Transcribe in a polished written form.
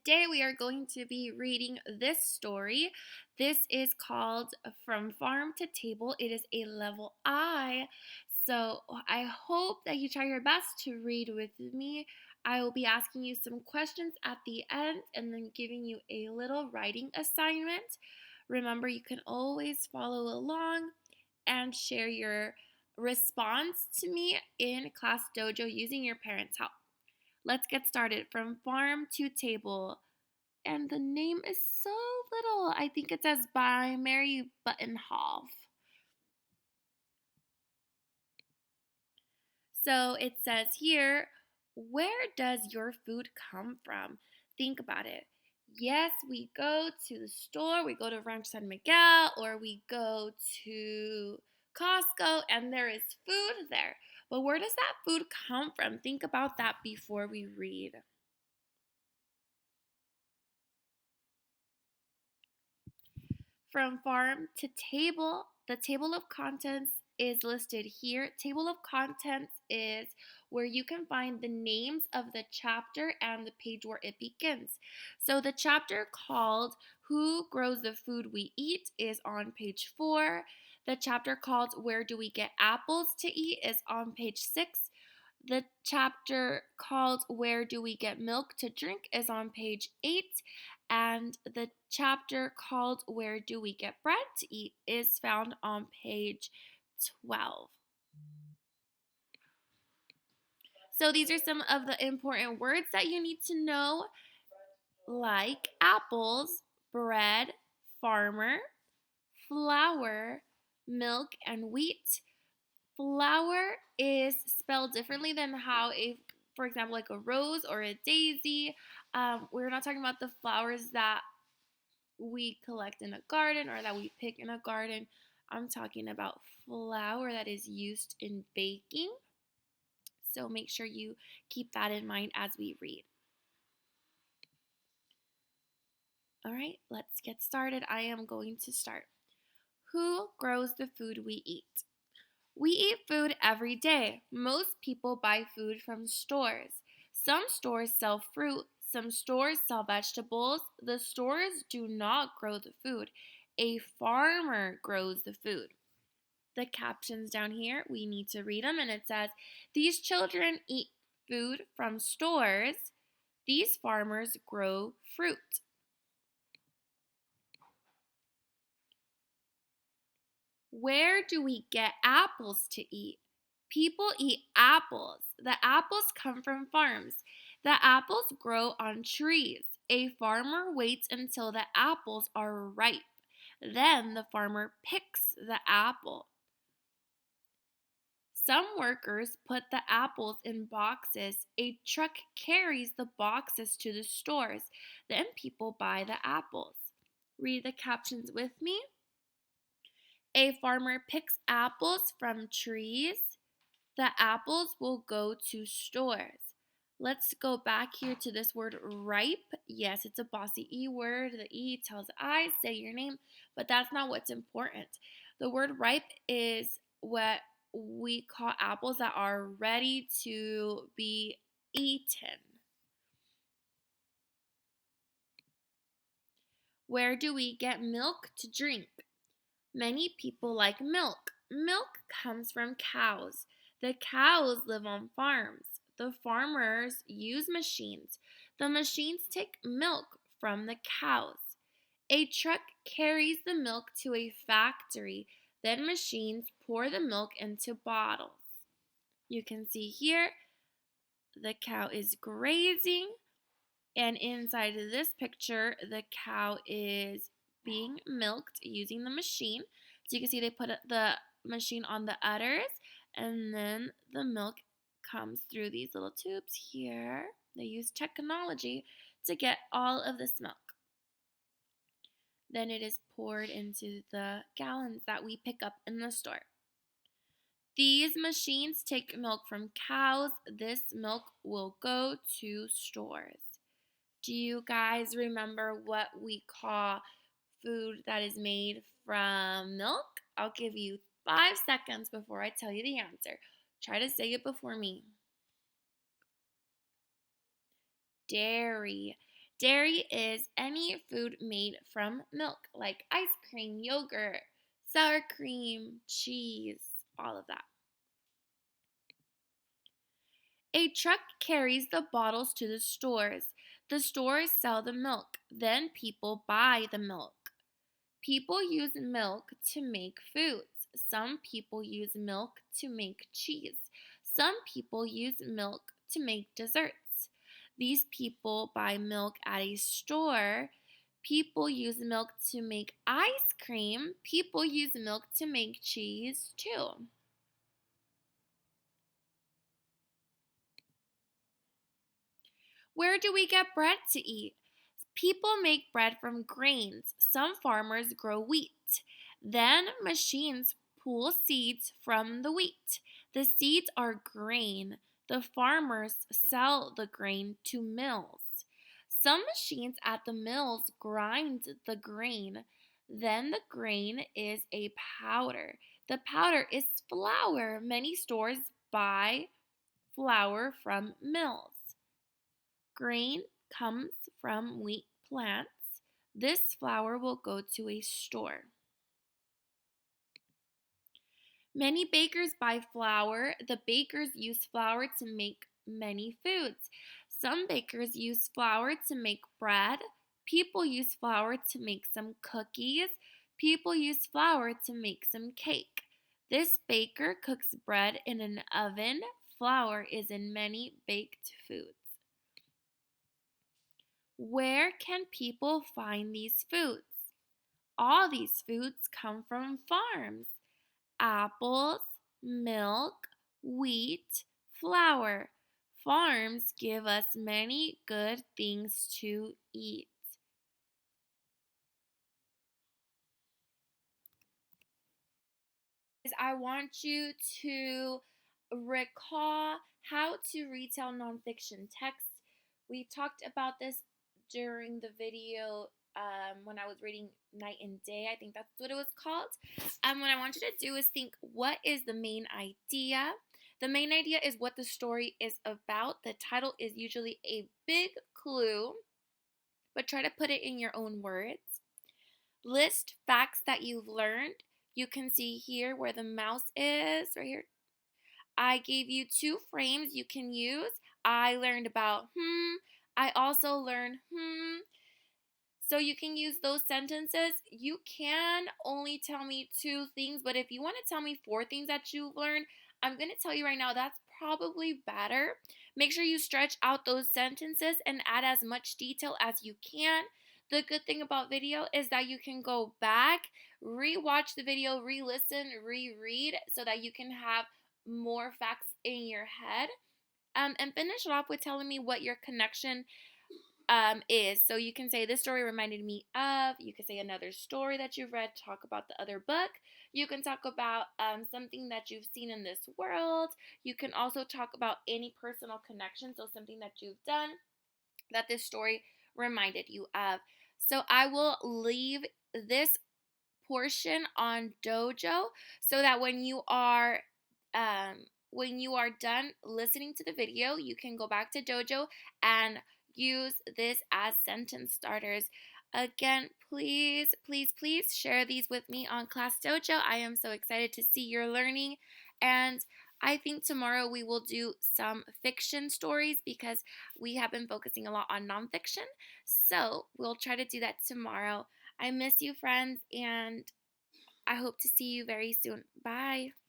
today we are going to be reading this story. This is called From Farm to Table. It is a level I. So I hope that you try your best to read with me. I will be asking you some questions at the end and then giving you a little writing assignment. Remember, you can always follow along and share your response to me in Class Dojo using your parents' help. Let's get started. From Farm to Table. And the name is so little. I think it says by Mary Buttonhoff. So it says here, where does your food come from? Think about it. Yes, we go to the store, we go to Ranch San Miguel, or we go to Costco, and there is food there. But where does that food come from? Think about that before we read. From farm to table, the table of contents is listed here. Table of contents is where you can find the names of the chapter and the page where it begins. So the chapter called Who Grows the Food We Eat is on page 4. The chapter called Where Do We Get Apples to Eat is on page 6. The chapter called Where Do We Get Milk to Drink is on page 8. And the chapter called Where Do We Get Bread to Eat is found on page 12. So these are some of the important words that you need to know, like apples, bread, farmer, flour, milk, and wheat. Flower is spelled differently than how for example, like a rose or a daisy. We're not talking about the flowers that we collect in a garden or that we pick in a garden. I'm talking about flour that is used in baking. So make sure you keep that in mind as we read. All right, let's get started. I am going to start. Who grows the food we eat? We eat food every day. Most people buy food from stores. Some stores sell fruit. Some stores sell vegetables. The stores do not grow the food. A farmer grows the food. The captions down here, we need to read them, and it says, these children eat food from stores. These farmers grow fruit. Where do we get apples to eat? People eat apples. The apples come from farms. The apples grow on trees. A farmer waits until the apples are ripe. Then the farmer picks the apple. Some workers put the apples in boxes. A truck carries the boxes to the stores. Then people buy the apples. Read the captions with me. A farmer picks apples from trees. The apples will go to stores. Let's go back here to this word ripe. Yes, it's a bossy E word. The E tells I, say your name, but that's not what's important. The word ripe is what we call apples that are ready to be eaten. Where do we get milk to drink? Many people like milk. Milk comes from cows. The cows live on farms. The farmers use machines. The machines take milk from the cows. A truck carries the milk to a factory. Then machines pour the milk into bottles. You can see here the cow is grazing, and inside of this picture, the cow is being milked using the machine. So you can see they put the machine on the udders, and then the milk comes through these little tubes here. They use technology to get all of this milk. Then it is poured into the gallons that we pick up in the store. These machines take milk from cows. This milk will go to stores. Do you guys remember what we call food that is made from milk? I'll give you 5 seconds before I tell you the answer. Try to say it before me. Dairy. Dairy is any food made from milk, like ice cream, yogurt, sour cream, cheese, all of that. A truck carries the bottles to the stores. The stores sell the milk. Then people buy the milk. People use milk to make foods. Some people use milk to make cheese. Some people use milk to make desserts. These people buy milk at a store. People use milk to make ice cream. People use milk to make cheese too. Where do we get bread to eat? People make bread from grains. Some farmers grow wheat. Then machines pull seeds from the wheat. The seeds are grain. The farmers sell the grain to mills. Some machines at the mills grind the grain. Then the grain is a powder. The powder is flour. Many stores buy flour from mills. Grain comes from wheat plants. This flour will go to a store. Many bakers buy flour. The bakers use flour to make many foods. Some bakers use flour to make bread. People use flour to make some cookies. People use flour to make some cake. This baker cooks bread in an oven. Flour is in many baked foods. Where can people find these foods? All these foods come from farms. Apples, milk, wheat, flour. Farms give us many good things to eat. I want you to recall how to retell nonfiction text. We talked about this during the video when I was reading Night and Day. I think that's what it was called. What I want you to do is think, what is the main idea? The main idea is what the story is about. The title is usually a big clue, but try to put it in your own words. List facts that you've learned. You can see here where the mouse is, right here. I gave you 2 frames you can use. I learned about I also learned So you can use those sentences. You can only tell me 2 things, but if you want to tell me 4 things that you've learned, I'm going to tell you right now that's probably better. Make sure you stretch out those sentences and add as much detail as you can. The good thing about video is that you can go back, re-watch the video, re-listen, reread, so that you can have more facts in your head. And finish it off with telling me what your connection is. So you can say, this story reminded me of. You can say another story that you've read, talk about the other book. You can talk about something that you've seen in this world. You can also talk about any personal connection, so something that you've done that this story reminded you of. So I will leave this portion on Dojo so that when you are done listening to the video, you can go back to Dojo and use this as sentence starters. Again, please, please, please share these with me on Class Dojo. I am so excited to see your learning, and I think tomorrow we will do some fiction stories because we have been focusing a lot on nonfiction. So we'll try to do that tomorrow. I miss you, friends, and I hope to see you very soon. Bye.